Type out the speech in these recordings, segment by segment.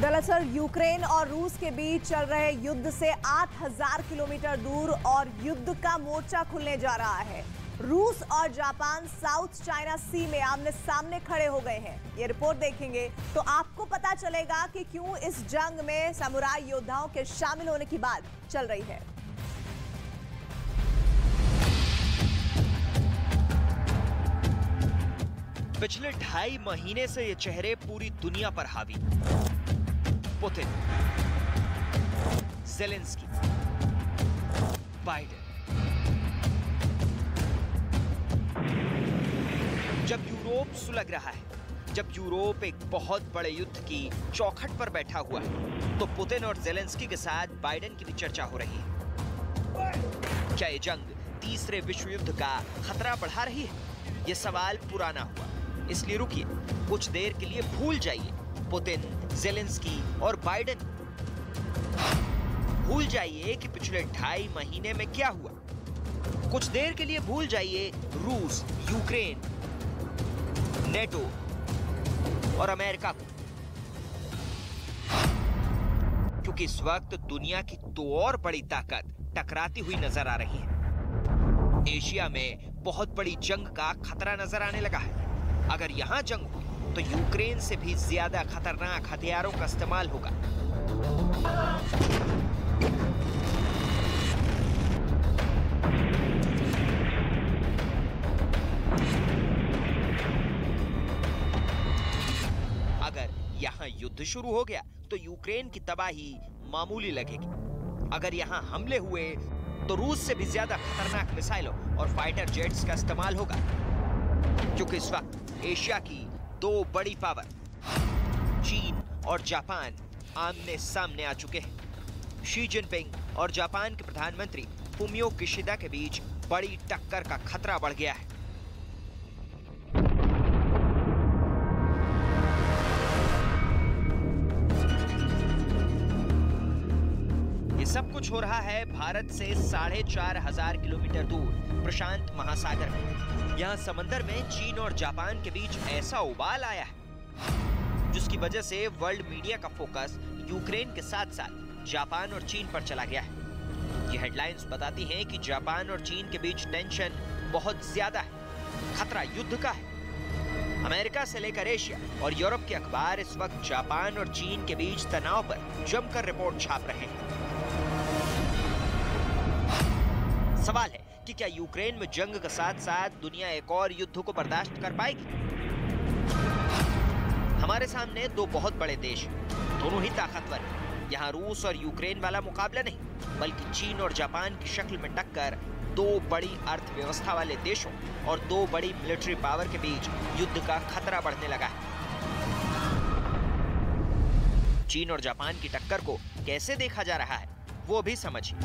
दरअसल यूक्रेन और रूस के बीच चल रहे युद्ध से 8000 किलोमीटर दूर और युद्ध का मोर्चा खुलने जा रहा है। रूस और जापान साउथ चाइना सी में आमने सामने खड़े हो गए हैं। ये रिपोर्ट देखेंगे तो आपको पता चलेगा कि क्यों इस जंग में समुराई योद्धाओं के शामिल होने की बात चल रही है। पिछले 2.5 महीने से ये चेहरे पूरी दुनिया पर हावी। Putin, Zelensky, Biden. जब यूरोप सुलग रहा है, जब यूरोप एक बहुत बड़े युद्ध की चौखट पर बैठा हुआ है, तो पुतिन और ज़ेलेंस्की के साथ बाइडेन की भी चर्चा हो रही है। क्या ये जंग तीसरे विश्व युद्ध का खतरा बढ़ा रही है? ये सवाल पुराना हुआ, इसलिए रुकिए, कुछ देर के लिए भूल जाइए पुतिन, ज़ेलेंस्की और बाइडेन। भूल जाइए कि पिछले 2.5 महीने में क्या हुआ। कुछ देर के लिए भूल जाइए रूस, यूक्रेन, नेटो और अमेरिका को, क्योंकि इस वक्त दुनिया की दो और बड़ी ताकत टकराती हुई नजर आ रही है। एशिया में बहुत बड़ी जंग का खतरा नजर आने लगा है। अगर यहां जंग हुई तो यूक्रेन से भी ज्यादा खतरनाक हथियारों का इस्तेमाल होगा। अगर यहां युद्ध शुरू हो गया तो यूक्रेन की तबाही मामूली लगेगी। अगर यहां हमले हुए तो रूस से भी ज्यादा खतरनाक मिसाइलों और फाइटर जेट्स का इस्तेमाल होगा, क्योंकि इस वक्त एशिया की दो बड़ी पावर चीन और जापान आमने सामने आ चुके हैं। शी जिनपिंग और जापान के प्रधानमंत्री फुमियो किशिदा के बीच बड़ी टक्कर का खतरा बढ़ गया है। ये सब कुछ हो रहा है भारत से 4500 किलोमीटर दूर प्रशांत महासागर में। यहाँ समंदर में चीन और जापान के बीच ऐसा उबाल आया है जिसकी वजह से वर्ल्ड मीडिया का फोकस यूक्रेन के साथ साथ जापान और चीन पर चला गया है। ये हेडलाइंस बताती हैं कि जापान और चीन के बीच टेंशन बहुत ज्यादा है, खतरा युद्ध का है। अमेरिका से लेकर एशिया और यूरोप के अखबार इस वक्त जापान और चीन के बीच तनाव पर जमकर रिपोर्ट छाप रहे हैं। सवाल है कि क्या यूक्रेन में जंग के साथ साथ दुनिया एक और युद्ध को बर्दाश्त कर पाएगी? हमारे सामने दो बहुत बड़े देश हैं, दोनों ही ताकतवर हैं। यहाँ रूस और यूक्रेन वाला मुकाबला नहीं, बल्कि चीन और जापान की शक्ल में टक्कर दो बड़ी अर्थव्यवस्था वाले देशों और दो बड़ी मिलिट्री पावर के बीच युद्ध का खतरा बढ़ने लगा है। चीन और जापान की टक्कर को कैसे देखा जा रहा है, वो भी समझिए।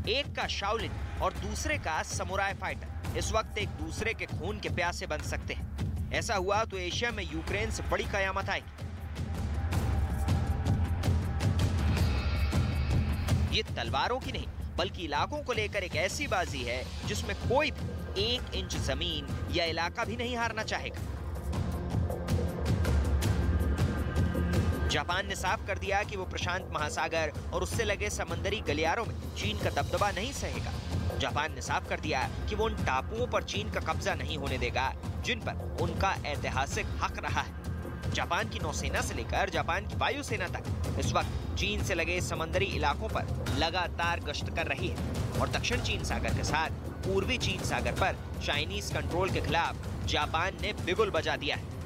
एक का शाओलिन और दूसरे का समुराई फाइटर इस वक्त एक दूसरे के खून के प्यासे बन सकते हैं। ऐसा हुआ तो एशिया में यूक्रेन से बड़ी कयामत आएगी। ये तलवारों की नहीं, बल्कि इलाकों को लेकर एक ऐसी बाजी है जिसमें कोई भी 1 इंच जमीन या इलाका भी नहीं हारना चाहेगा। जापान ने साफ कर दिया कि वो प्रशांत महासागर और उससे लगे समंदरी गलियारों में चीन का दबदबा नहीं सहेगा। जापान ने साफ कर दिया कि वो उन टापुओं पर चीन का कब्जा नहीं होने देगा जिन पर उनका ऐतिहासिक हक रहा है। जापान की नौसेना से लेकर जापान की वायुसेना तक इस वक्त चीन से लगे समंदरी इलाकों पर लगातार गश्त कर रही है और दक्षिण चीन सागर के साथ पूर्वी चीन सागर पर चाइनीज कंट्रोल के खिलाफ जापान ने बिगुल बजा दिया है।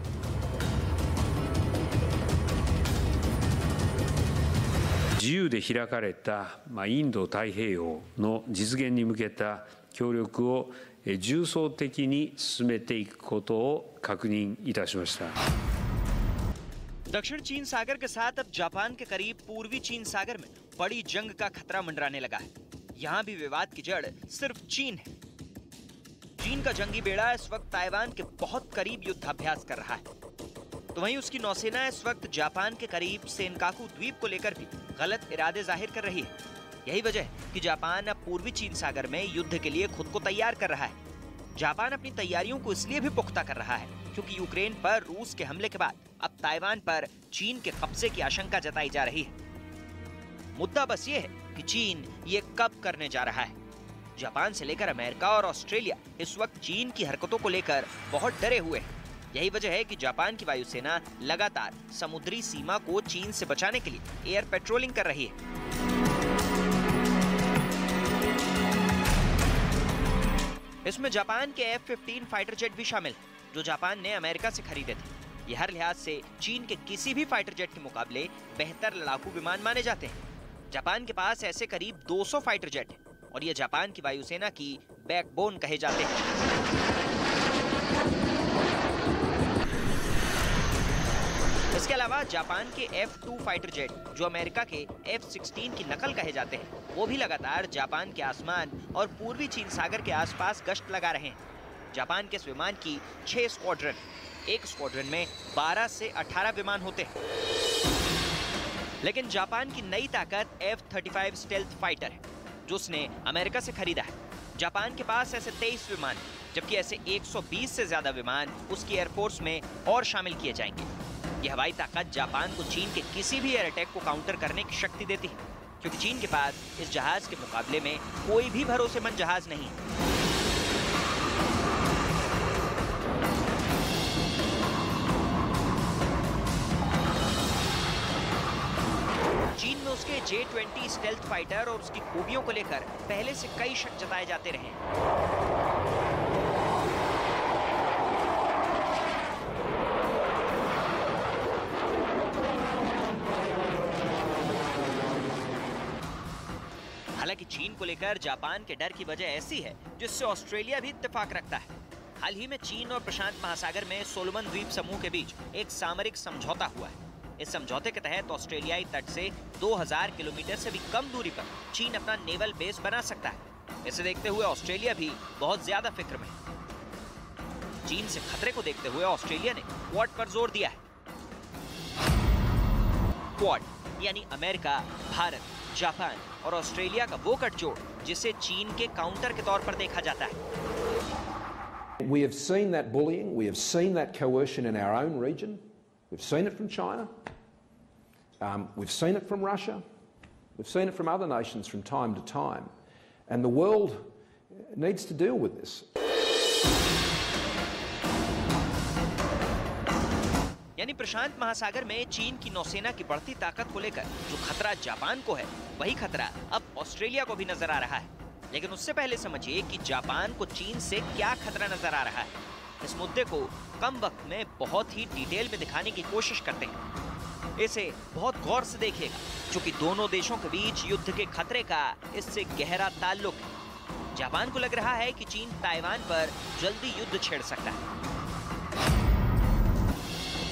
自由で開かれたインド太平洋の実現に向けた協力を重層的に進めていくことを確認いたしました。दक्षिण चीन सागर के साथ अब जापान के करीब पूर्वी चीन सागर में बड़ी जंग का खतरा मंडराने लगा है। यहाँ भी विवाद की जड़ सिर्फ चीन है। चीन का जंगी बेड़ा इस वक्त ताइवान के बहुत करीब युद्धाभ्यास कर रहा है, तो वहीं उसकी नौसेना इस वक्त जापान के करीब सेनकाकू द्वीप को लेकर भी गलत इरादे जाहिर कर रही है। यही वजह है कि जापान अब पूर्वी चीन सागर में युद्ध के लिए खुद को तैयार कर रहा है। जापान अपनी तैयारियों को इसलिए भी पुख्ता कर रहा है क्योंकि यूक्रेन पर रूस के हमले के बाद अब ताइवान पर चीन के कब्जे की आशंका जताई जा रही है। मुद्दा बस ये है कि चीन ये कब करने जा रहा है। जापान से लेकर अमेरिका और ऑस्ट्रेलिया इस वक्त चीन की हरकतों को लेकर बहुत डरे हुए हैं। यही वजह है कि जापान की वायुसेना लगातार समुद्री सीमा को चीन से बचाने के लिए एयर पेट्रोलिंग कर रही है। इसमें जापान के F-15 फाइटर जेट भी शामिल है, जो जापान ने अमेरिका से खरीदे थे। ये हर लिहाज से चीन के किसी भी फाइटर जेट के मुकाबले बेहतर लड़ाकू विमान माने जाते हैं। जापान के पास ऐसे करीब 200 फाइटर जेट हैं और ये जापान की वायुसेना की बैकबोन कहे जाते हैं। इसके अलावा जापान के F-2 फाइटर जेट, जो अमेरिका के F-16 की नकल कहे जाते हैं, वो भी लगातार जापान के आसमान और पूर्वी चीन सागर के आसपास गश्त लगा रहे हैं। जापान के इस विमान की 6 स्क्वाड्रन, एक स्क्वाड्रन में 12 से 18 विमान होते हैं। लेकिन जापान की नई ताकत F-35 स्टेल्थ फाइटर है, जो उसने अमेरिका से खरीदा है। जापान के पास ऐसे 23 विमान, जबकि ऐसे 120 से ज्यादा विमान उसकी एयरफोर्स में और शामिल किए जाएंगे। यह हवाई ताकत जापान को चीन के किसी भी एयर अटैक को काउंटर करने की शक्ति देती है, क्योंकि चीन के पास इस जहाज के मुकाबले में कोई भी भरोसेमंद जहाज नहीं है। चीन में उसके J-20 स्टेल्थ फाइटर और उसकी खूबियों को लेकर पहले से कई शक जताए जाते रहे हैं। हालांकि चीन को लेकर जापान के डर की वजह ऐसी है जिससे ऑस्ट्रेलिया भी इत्तेफाक रखता है। हाल ही में चीन और प्रशांत महासागर में सोलोमन द्वीप समूह के बीच एक सामरिक समझौता हुआ है। इस समझौते के तहत ऑस्ट्रेलियाई तट से 2000 किलोमीटर से भी कम दूरी पर चीन अपना नेवल बेस बना सकता है। इसे देखते हुए ऑस्ट्रेलिया भी बहुत ज्यादा फिक्र में है। चीन से खतरे को देखते हुए ऑस्ट्रेलिया ने क्वाड पर जोर दिया है। क्वाड यानी अमेरिका, भारत, जापान और ऑस्ट्रेलिया का वो गठजोड़ जिसे चीन के काउंटर के तौर पर देखा जाता है। We have seen that bullying, we have seen that coercion in our own region. We've seen it from China. We've seen it from Russia. We've seen it from other nations from time to time. And the world needs to deal with this. यानी प्रशांत महासागर में चीन की नौसेना की बढ़ती ताकत को लेकर जो खतरा जापान को है, वही खतरा अब ऑस्ट्रेलिया को भी नजर आ रहा है। लेकिन उससे पहले समझिए कि जापान को चीन से क्या खतरा नजर आ रहा है। इस मुद्दे को कम वक्त में बहुत ही डिटेल में दिखाने की कोशिश करते हैं। इसे बहुत गौर से देखिएगा, क्योंकि दोनों देशों के बीच युद्ध के खतरे का इससे गहरा ताल्लुक है। जापान को लग रहा है कि चीन ताइवान पर जल्दी युद्ध छेड़ सकता है।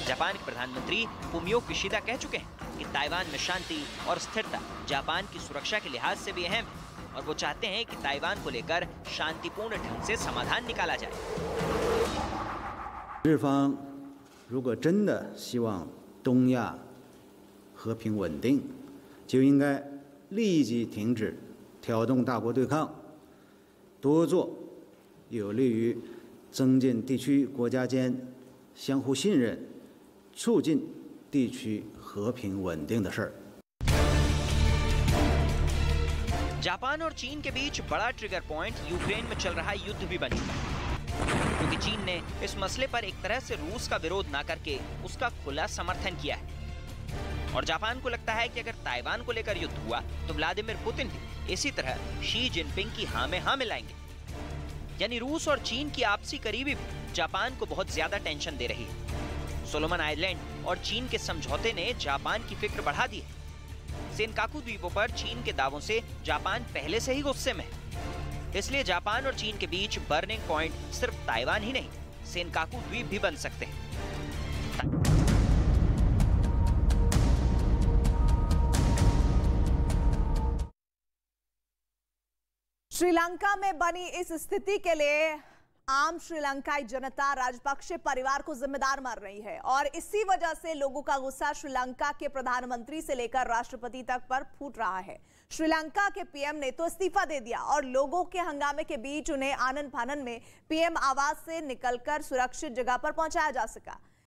जापान के प्रधानमंत्री फुमियो किशिदा कह चुके हैं कि ताइवान में शांति और स्थिरता जापान की सुरक्षा के लिहाज से भी अहम है और वो चाहते हैं कि ताइवान को लेकर शांतिपूर्ण ढंग से समाधान निकाला जाए। 日方如果真的希望东亚和平稳定，就应该立即停止挑动大国对抗，多做有利于增进地区国家间相互信任、促进地区和平稳定的事儿。 जापान और चीन के बीच बड़ा ट्रिगर पॉइंट यूक्रेन में चल रहा युद्ध भी बन चुका है, क्योंकि चीन ने इस मसले पर एक तरह से रूस का विरोध ना करके उसका खुला समर्थन किया है। और जापान को लगता है कि अगर ताइवान को लेकर युद्ध हुआ तो व्लादिमीर पुतिन भी इसी तरह शी जिनपिंग की हाँ में हाँ मिलाएंगे। यानी रूस और चीन की आपसी करीबी भी जापान को बहुत ज्यादा टेंशन दे रही है। सोलोमन आइलैंड और चीन के समझौते ने जापान की फिक्र बढ़ा दी है। सेनकाकू द्वीपों पर चीन के दावों से जापान पहले से ही गुस्से में है। इसलिए जापान और चीन के बीच बर्निंग पॉइंट सिर्फ ताइवान ही नहीं, सेनकाकू द्वीप भी बन सकते हैं। श्रीलंका में बनी इस स्थिति के लिए आम श्रीलंकाई जनता राजपक्षे परिवार को जिम्मेदार मान रही है और इसी वजह से लोगों का गुस्सा श्रीलंका के प्रधानमंत्री से लेकर राष्ट्रपति तक पर फूट रहा है। श्रीलंका के पीएम ने तो इस्तीफा दे दिया और लोगों के हंगामे के बीच उन्हें आनन फानन में पीएम आवास से निकलकर सुरक्षित जगह पर पहुंचाया जा सका।